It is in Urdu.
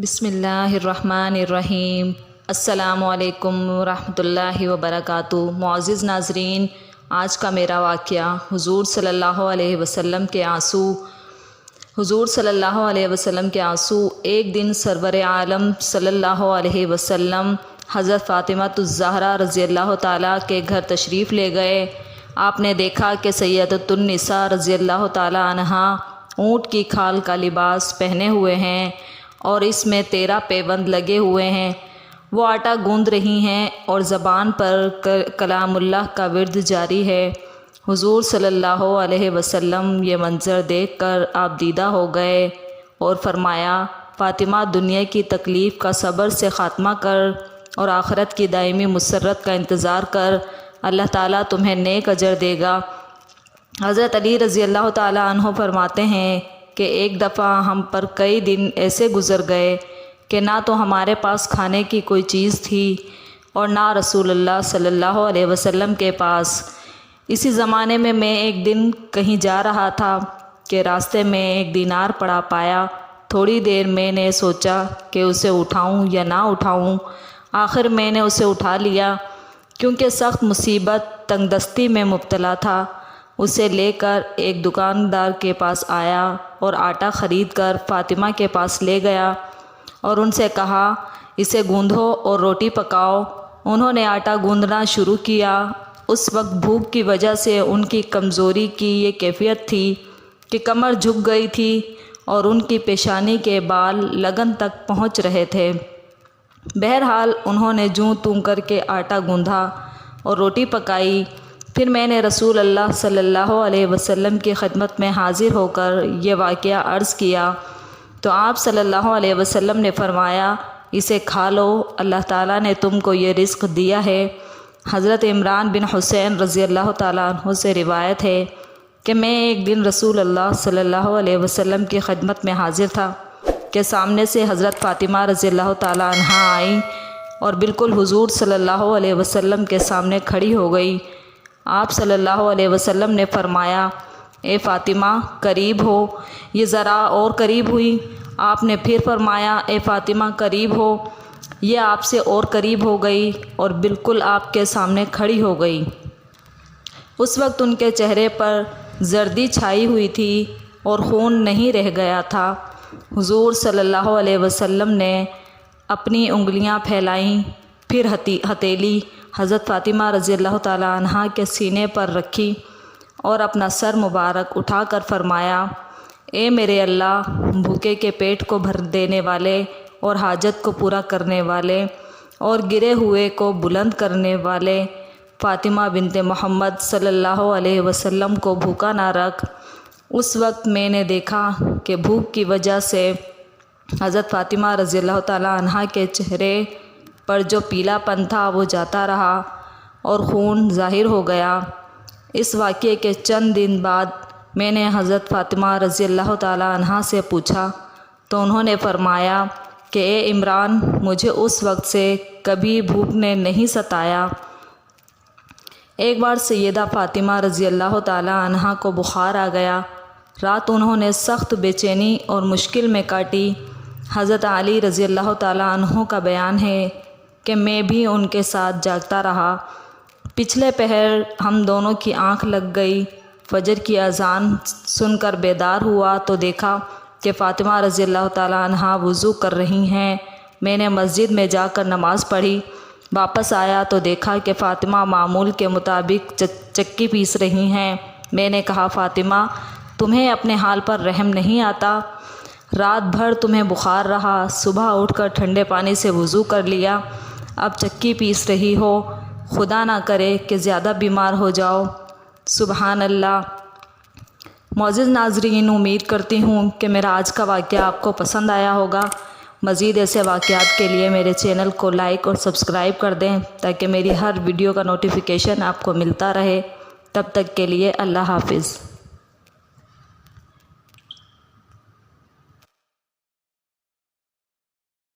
بسم اللہ الرحمن الرحیم۔ السلام علیکم ورحمۃ اللہ وبرکاتہ۔ معزز ناظرین، آج کا میرا واقعہ حضور صلی اللہ علیہ وسلم کے آنسو۔ حضور صلی اللہ علیہ وسلم کے آنسو۔ ایک دن سرور عالم صلی اللہ علیہ وسلم حضرت فاطمہ الزہرا رضی اللہ تعالیٰ کے گھر تشریف لے گئے۔ آپ نے دیکھا کہ سیدۃ النساء رضی اللہ تعالیٰ عنہا اونٹ کی کھال کا لباس پہنے ہوئے ہیں اور اس میں 13 پیوند لگے ہوئے ہیں۔ وہ آٹا گوندھ رہی ہیں اور زبان پر کلام اللہ کا ورد جاری ہے۔ حضور صلی اللہ علیہ وسلم یہ منظر دیکھ کر آپ دیدہ ہو گئے اور فرمایا، فاطمہ، دنیا کی تکلیف کا صبر سے خاتمہ کر اور آخرت کی دائمی مسرت کا انتظار کر، اللہ تعالیٰ تمہیں نیک اجر دے گا۔ حضرت علی رضی اللہ تعالیٰ عنہ فرماتے ہیں کہ ایک دفعہ ہم پر کئی دن ایسے گزر گئے کہ نہ تو ہمارے پاس کھانے کی کوئی چیز تھی اور نہ رسول اللہ صلی اللہ علیہ وسلم کے پاس۔ اسی زمانے میں ایک دن کہیں جا رہا تھا کہ راستے میں ایک دینار پڑا پایا۔ تھوڑی دیر میں نے سوچا کہ اسے اٹھاؤں یا نہ اٹھاؤں۔ آخر میں نے اسے اٹھا لیا کیونکہ سخت مصیبت تنگ دستی میں مبتلا تھا۔ اسے لے کر ایک دکاندار کے پاس آیا اور آٹا خرید کر فاطمہ کے پاس لے گیا اور ان سے کہا، اسے گوندھو اور روٹی پکاؤ۔ انہوں نے آٹا گوندھنا شروع کیا۔ اس وقت بھوک کی وجہ سے ان کی کمزوری کی یہ کیفیت تھی کہ کمر جھک گئی تھی اور ان کی پیشانی کے بال لگن تک پہنچ رہے تھے۔ بہرحال انہوں نے جوں توں کر کے آٹا گوندھا اور روٹی پکائی۔ پھر میں نے رسول اللہ صلی اللہ علیہ وسلم کی خدمت میں حاضر ہو کر یہ واقعہ عرض کیا تو آپ صلی اللہ علیہ وسلم نے فرمایا، اسے کھا لو، اللہ تعالیٰ نے تم کو یہ رزق دیا ہے۔ حضرت عمران بن حسین رضی اللہ تعالیٰ عنہ سے روایت ہے کہ میں ایک دن رسول اللہ صلی اللہ علیہ وسلم کی خدمت میں حاضر تھا کہ سامنے سے حضرت فاطمہ رضی اللہ تعالیٰ عنہا آئیں اور بالکل حضور صلی اللہ علیہ وسلم کے سامنے کھڑی ہو گئی۔ آپ صلی اللہ علیہ وسلم نے فرمایا، اے فاطمہ، قریب ہو۔ یہ ذرا اور قریب ہوئی۔ آپ نے پھر فرمایا، اے فاطمہ، قریب ہو۔ یہ آپ سے اور قریب ہو گئی اور بالکل آپ کے سامنے کھڑی ہو گئی۔ اس وقت ان کے چہرے پر زردی چھائی ہوئی تھی اور خون نہیں رہ گیا تھا۔ حضور صلی اللہ علیہ وسلم نے اپنی انگلیاں پھیلائیں، پھر ہتھیلی حضرت فاطمہ رضی اللہ تعالیٰ عنہا کے سینے پر رکھی اور اپنا سر مبارک اٹھا کر فرمایا، اے میرے اللہ، بھوکے کے پیٹ کو بھر دینے والے اور حاجت کو پورا کرنے والے اور گرے ہوئے کو بلند کرنے والے، فاطمہ بنت محمد صلی اللہ علیہ وسلم کو بھوکا نہ رکھ۔ اس وقت میں نے دیکھا کہ بھوک کی وجہ سے حضرت فاطمہ رضی اللہ تعالیٰ عنہا کے چہرے پر جو پیلا پن تھا وہ جاتا رہا اور خون ظاہر ہو گیا۔ اس واقعے کے چند دن بعد میں نے حضرت فاطمہ رضی اللہ تعالیٰ عنہا سے پوچھا تو انہوں نے فرمایا کہ اے عمران، مجھے اس وقت سے کبھی بھوک نے نہیں ستایا۔ ایک بار سیدہ فاطمہ رضی اللہ تعالیٰ عنہا کو بخار آ گیا۔ رات انہوں نے سخت بے چینی اور مشکل میں کاٹی۔ حضرت علی رضی اللہ تعالیٰ عنہ کا بیان ہے کہ میں بھی ان کے ساتھ جاگتا رہا۔ پچھلے پہر ہم دونوں کی آنکھ لگ گئی۔ فجر کی اذان سن کر بیدار ہوا تو دیکھا کہ فاطمہ رضی اللہ تعالیٰ عنہا وضو کر رہی ہیں۔ میں نے مسجد میں جا کر نماز پڑھی۔ واپس آیا تو دیکھا کہ فاطمہ معمول کے مطابق چکی پیس رہی ہیں۔ میں نے کہا، فاطمہ، تمہیں اپنے حال پر رحم نہیں آتا؟ رات بھر تمہیں بخار رہا، صبح اٹھ کر ٹھنڈے پانی سے وضو کر لیا، اب چکی پیس رہی ہو، خدا نہ کرے کہ زیادہ بیمار ہو جاؤ۔ سبحان اللہ۔ معزز ناظرین، امید کرتی ہوں کہ میرا آج کا واقعہ آپ کو پسند آیا ہوگا۔ مزید ایسے واقعات کے لیے میرے چینل کو لائک اور سبسکرائب کر دیں تاکہ میری ہر ویڈیو کا نوٹیفیکیشن آپ کو ملتا رہے۔ تب تک کے لیے اللہ حافظ۔